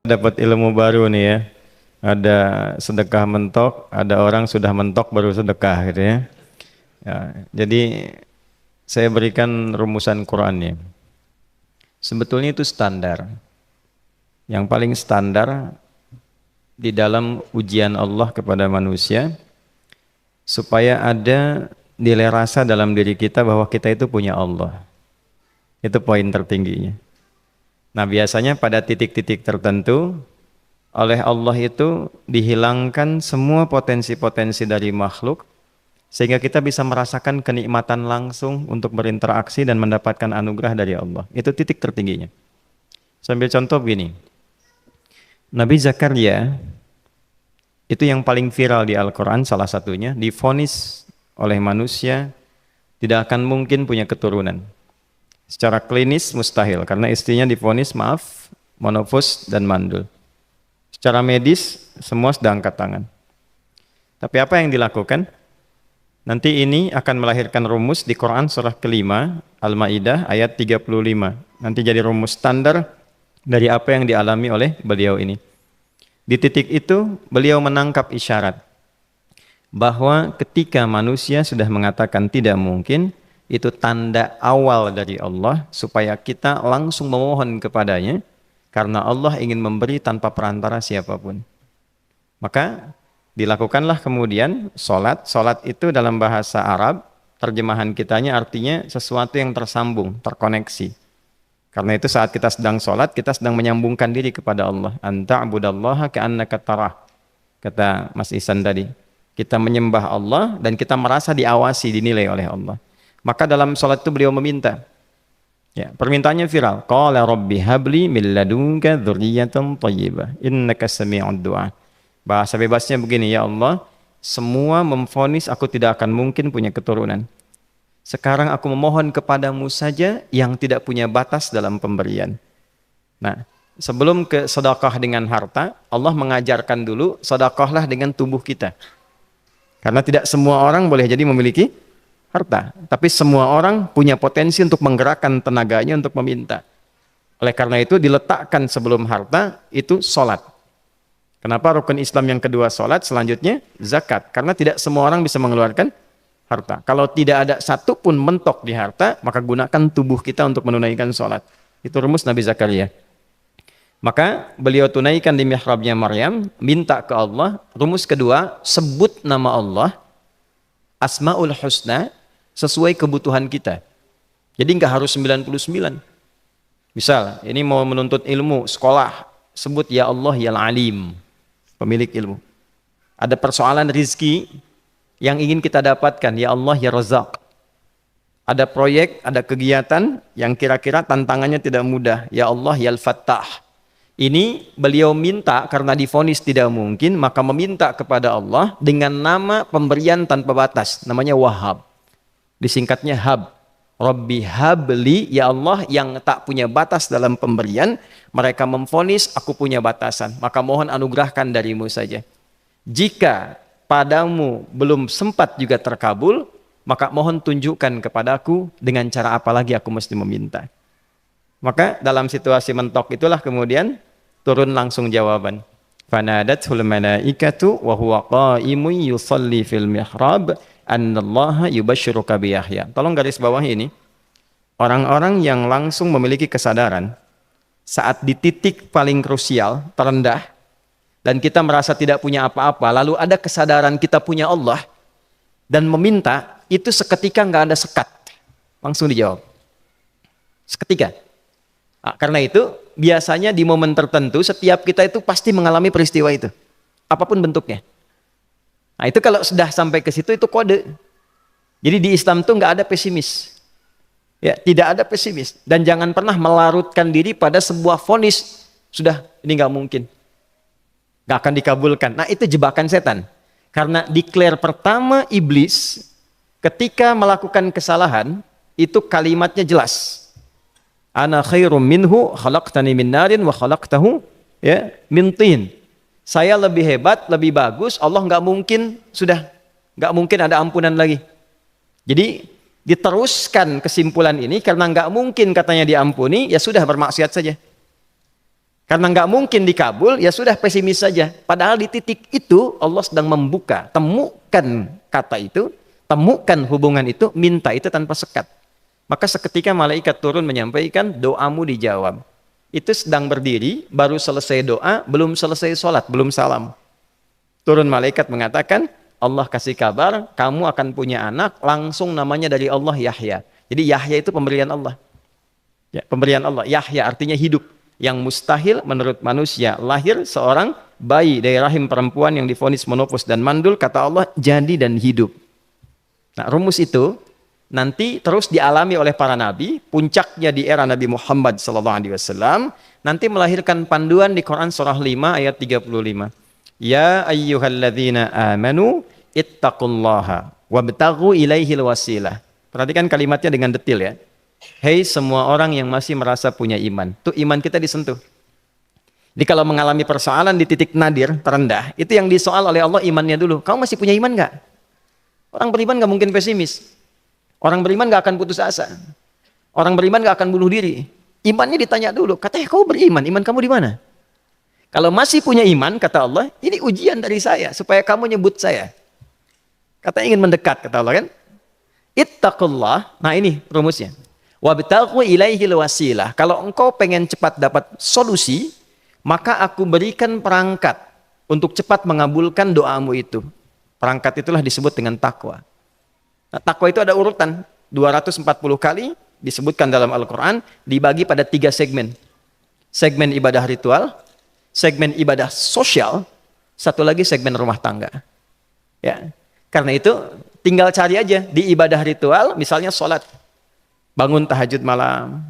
Dapat ilmu baru nih ya. Ada sedekah mentok, ada orang sudah mentok baru sedekah gitu ya. Ya, jadi saya berikan rumusan Qur'annya. Sebetulnya itu standar. Yang paling standar di dalam ujian Allah kepada manusia supaya ada nilai rasa dalam diri kita bahwa kita itu punya Allah. Itu poin tertingginya. Nah, biasanya pada titik-titik tertentu oleh Allah itu dihilangkan semua potensi-potensi dari makhluk sehingga kita bisa merasakan kenikmatan langsung untuk berinteraksi dan mendapatkan anugerah dari Allah. Itu titik tertingginya. Sambil contoh begini. Nabi Zakaria itu yang paling viral di Al-Quran, salah satunya divonis oleh manusia tidak akan mungkin punya keturunan. Secara klinis mustahil karena istrinya divonis monofus dan mandul. Secara medis semua sudah angkat tangan. Tapi apa yang dilakukan? Nanti ini akan melahirkan rumus di Quran surah kelima Al-Maidah ayat 35. Nanti jadi rumus standar dari apa yang dialami oleh beliau ini. Di titik itu beliau menangkap isyarat bahwa ketika manusia sudah mengatakan tidak mungkin, itu tanda awal dari Allah supaya kita langsung memohon kepadanya karena Allah ingin memberi tanpa perantara siapapun. Maka dilakukanlah kemudian solat. Solat itu dalam bahasa Arab, terjemahan kitanya artinya sesuatu yang tersambung, terkoneksi. Karena itu saat kita sedang solat, kita sedang menyambungkan diri kepada Allah. Anta'budallaha ka'annaka tarah. Kata Mas Ihsan tadi. Kita menyembah Allah dan kita merasa diawasi, dinilai oleh Allah. Maka dalam sholat itu beliau meminta. Ya, permintaannya viral. Qala rabbi habli min ladunka dzurriyyatan thayyibah innaka sami'ud du'a. Bahasa bebasnya begini, ya Allah, semua memvonis aku tidak akan mungkin punya keturunan. Sekarang aku memohon kepadamu saja yang tidak punya batas dalam pemberian. Nah, sebelum ke sedekah dengan harta, Allah mengajarkan dulu sedekahlah dengan tubuh kita. Karena tidak semua orang boleh jadi memiliki harta, tapi semua orang punya potensi untuk menggerakkan tenaganya untuk meminta. Oleh karena itu diletakkan sebelum harta itu sholat. Kenapa rukun Islam yang kedua sholat, selanjutnya zakat? Karena tidak semua orang bisa mengeluarkan harta. Kalau tidak ada satu pun mentok di harta, maka gunakan tubuh kita untuk menunaikan sholat. Itu rumus Nabi Zakaria. Maka beliau tunaikan di mihrabnya Maryam, minta ke Allah. Rumus kedua, sebut nama Allah, Asmaul Husna, sesuai kebutuhan kita. Jadi nggak harus 99. Misal, ini mau menuntut ilmu, sekolah, sebut ya Allah ya Alim, pemilik ilmu. Ada persoalan rizki yang ingin kita dapatkan, ya Allah ya Razzaq. Ada proyek, ada kegiatan yang kira-kira tantangannya tidak mudah, ya Allah ya Al-Fattah. Ini beliau minta karena divonis tidak mungkin, maka meminta kepada Allah dengan nama pemberian tanpa batas, namanya Wahhab. Disingkatnya Hab. Rabbi habli, ya Allah yang tak punya batas dalam pemberian, mereka memvonis aku punya batasan, maka mohon anugerahkan darimu saja. Jika padamu belum sempat juga terkabul, maka mohon tunjukkan kepadaku dengan cara apa lagi aku mesti meminta. Maka dalam situasi mentok itulah kemudian turun langsung jawaban. Fanadathul malaikatu wa huwa qa'imun yusalli fil mihrab annallaha yubashshiruka bi Yahya. Tolong garis bawah ini. Orang-orang yang langsung memiliki kesadaran saat di titik paling krusial, terendah, dan kita merasa tidak punya apa-apa, lalu ada kesadaran kita punya Allah dan meminta, itu seketika nggak ada sekat. Langsung dijawab. Seketika. Nah, karena itu biasanya di momen tertentu setiap kita itu pasti mengalami peristiwa itu, apapun bentuknya. Nah itu kalau sudah sampai ke situ itu kode. Jadi di Islam tuh nggak ada pesimis, ya tidak ada pesimis, dan jangan pernah melarutkan diri pada sebuah vonis sudah ini nggak mungkin, nggak akan dikabulkan. Nah itu jebakan setan. Karena declare pertama iblis ketika melakukan kesalahan itu kalimatnya jelas. Ana khairum minhu khalaqtani min narin wa khalaqtahu ya min tin. Saya lebih hebat, lebih bagus. Allah nggak mungkin ada ampunan lagi. Jadi diteruskan kesimpulan ini karena nggak mungkin katanya diampuni, ya sudah bermaksiat saja. Karena nggak mungkin dikabul, ya sudah pesimis saja. Padahal di titik itu Allah sedang membuka. Temukan kata itu, temukan hubungan itu, minta itu tanpa sekat. Maka seketika malaikat turun menyampaikan, doamu dijawab. Itu sedang berdiri, baru selesai doa, belum selesai sholat, belum salam. Turun malaikat mengatakan, Allah kasih kabar, kamu akan punya anak, langsung namanya dari Allah Yahya. Jadi Yahya itu pemberian Allah. Ya, pemberian Allah. Yahya artinya hidup. Yang mustahil menurut manusia, lahir seorang bayi dari rahim perempuan yang divonis menopause dan mandul, kata Allah, jadi dan hidup. Nah, rumus itu nanti terus dialami oleh para nabi, puncaknya di era Nabi Muhammad SAW, nanti melahirkan panduan di Quran surah 5 ayat 35. Ya ayyuhalladzina amanu ittaqullaha wabtaghu ilaihil wasilah. Perhatikan kalimatnya dengan detail ya. Hei semua orang yang masih merasa punya iman. Tuh iman kita disentuh. Jadi kalau mengalami persoalan di titik nadir, terendah, itu yang disoal oleh Allah imannya dulu. Kamu masih punya iman nggak? Orang beriman nggak mungkin pesimis. Orang beriman nggak akan putus asa. Orang beriman nggak akan bunuh diri. Imannya ditanya dulu. Katanya kau beriman, iman kamu di mana? Kalau masih punya iman, kata Allah, ini ujian dari saya supaya kamu nyebut saya. Katanya ingin mendekat, kata Allah kan? Ittaqullah. Nah ini rumusnya. Wabtaghu ilaihil wasilah. Kalau engkau pengen cepat dapat solusi, maka aku berikan perangkat untuk cepat mengabulkan doamu itu. Perangkat itulah disebut dengan takwa. Nah, takwa itu ada urutan 240 kali disebutkan dalam Al-Quran, dibagi pada 3 segmen. Segmen ibadah ritual, segmen ibadah sosial, satu lagi segmen rumah tangga. Ya, karena itu tinggal cari aja di ibadah ritual, misalnya sholat. Bangun tahajud malam,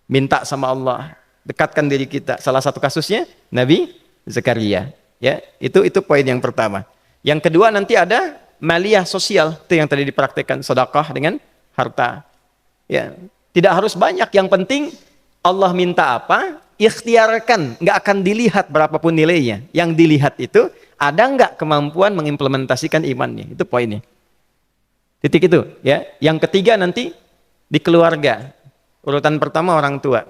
minta sama Allah, dekatkan diri kita. Salah satu kasusnya Nabi Zakaria. Ya, itu poin yang pertama. Yang kedua nanti ada maliyah sosial, itu yang tadi dipraktikkan, sedekah dengan harta. Ya, tidak harus banyak, yang penting Allah minta apa, ikhtiarkan, nggak akan dilihat berapapun nilainya. Yang dilihat itu ada nggak kemampuan mengimplementasikan imannya, itu poinnya. Titik itu, ya. Yang ketiga nanti di keluarga. Urutan pertama orang tua.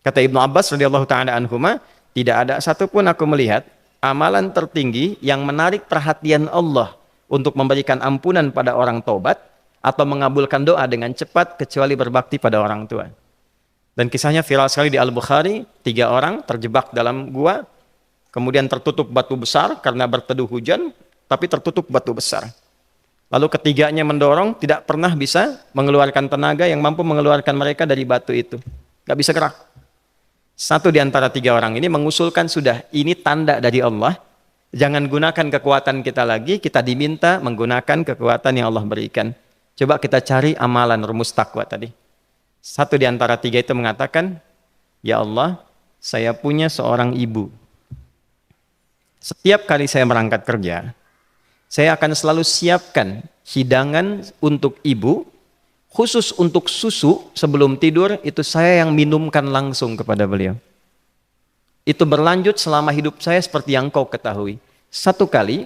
Kata Ibnu Abbas radhiyallahu taala anhuma, tidak ada satupun aku melihat amalan tertinggi yang menarik perhatian Allah untuk memberikan ampunan pada orang taubat atau mengabulkan doa dengan cepat kecuali berbakti pada orang tua. Dan kisahnya viral sekali di Al-Bukhari, 3 orang terjebak dalam gua, kemudian tertutup batu besar karena berteduh hujan, tapi tertutup batu besar. Lalu ketiganya mendorong, tidak pernah bisa mengeluarkan tenaga yang mampu mengeluarkan mereka dari batu itu. Gak bisa gerak. Satu di antara 3 orang ini mengusulkan, sudah, ini tanda dari Allah. Jangan gunakan kekuatan kita lagi, kita diminta menggunakan kekuatan yang Allah berikan. Coba kita cari amalan rumus takwa tadi. Satu di antara 3 itu mengatakan, ya Allah, saya punya seorang ibu. Setiap kali saya berangkat kerja, saya akan selalu siapkan hidangan untuk ibu, khusus untuk susu sebelum tidur, itu saya yang minumkan langsung kepada beliau. Itu berlanjut selama hidup saya seperti yang kau ketahui. Satu kali,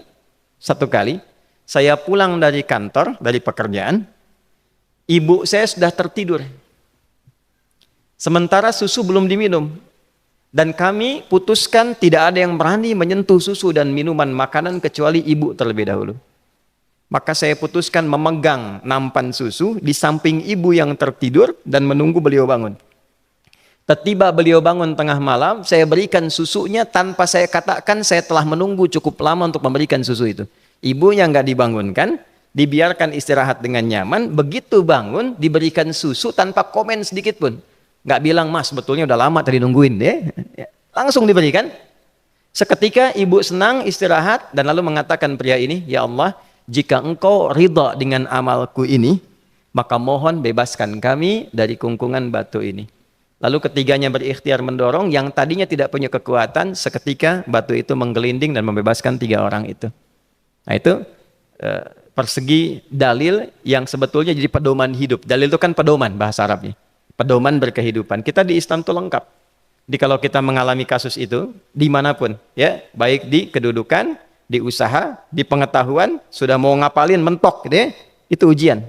saya pulang dari kantor, dari pekerjaan, ibu saya sudah tertidur. Sementara susu belum diminum. Dan kami putuskan tidak ada yang berani menyentuh susu dan minuman makanan kecuali ibu terlebih dahulu. Maka saya putuskan memegang nampan susu di samping ibu yang tertidur dan menunggu beliau bangun. Tiba beliau bangun tengah malam, saya berikan susunya tanpa saya katakan saya telah menunggu cukup lama untuk memberikan susu itu. Ibunya nggak dibangunkan, dibiarkan istirahat dengan nyaman, begitu bangun diberikan susu tanpa komen sedikit pun. Nggak bilang, mas betulnya udah lama tadi nungguin deh. Langsung diberikan. Seketika ibu senang istirahat dan lalu mengatakan pria ini, ya Allah, jika engkau ridha dengan amalku ini, maka mohon bebaskan kami dari kungkungan batu ini. Lalu ketiganya berikhtiar mendorong, yang tadinya tidak punya kekuatan, seketika batu itu menggelinding dan membebaskan 3 orang itu. Nah itu persegi dalil yang sebetulnya jadi pedoman hidup. Dalil itu kan pedoman bahasa Arabnya. Pedoman berkehidupan. Kita di Islam itu lengkap. Jadi kalau kita mengalami kasus itu dimanapun, ya, baik di kedudukan, di usaha, di pengetahuan, sudah mau ngapalin mentok, gitu ya, itu ujian.